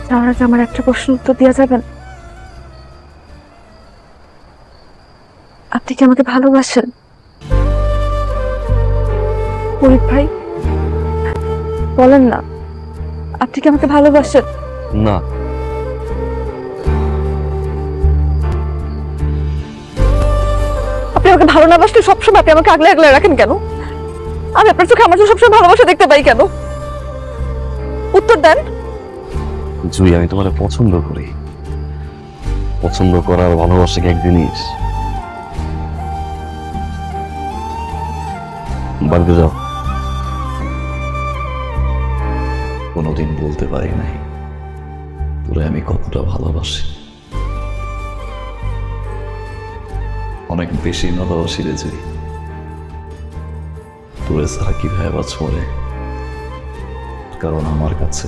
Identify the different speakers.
Speaker 1: যাওয়ার আগে আমার একটা প্রশ্ন উত্তর দেওয়া যাবেন? আপনি কি আমাকে ভালোবাসেন ফরিদ ভাই? বলেন না, আপনি কি আমাকে ভালোবাসেন?
Speaker 2: না।
Speaker 1: আপনি আমাকে ভালো না বাসলে সবসময় আপনি আমাকে আগলে আগলে রাখেন কেন? আমি আপনার চোখে আমার চোখে সবসময় ভালোবাসা দেখতে পাই কেন? উত্তর দেন।
Speaker 2: জুই, আমি তোমার পছন্দ করি। পছন্দ করার ভালোবাসা কি এক জিনিস? বাড়িতে যাও।
Speaker 3: কোনোদিন বলতে পারি নাই তোরে আমি কতটা ভালোবাসি। অনেক বেশি ভালোবাসি রে জুই। তোরে ছাড়া কিভাবে বাঁচব রে? কারণ আমার কাছে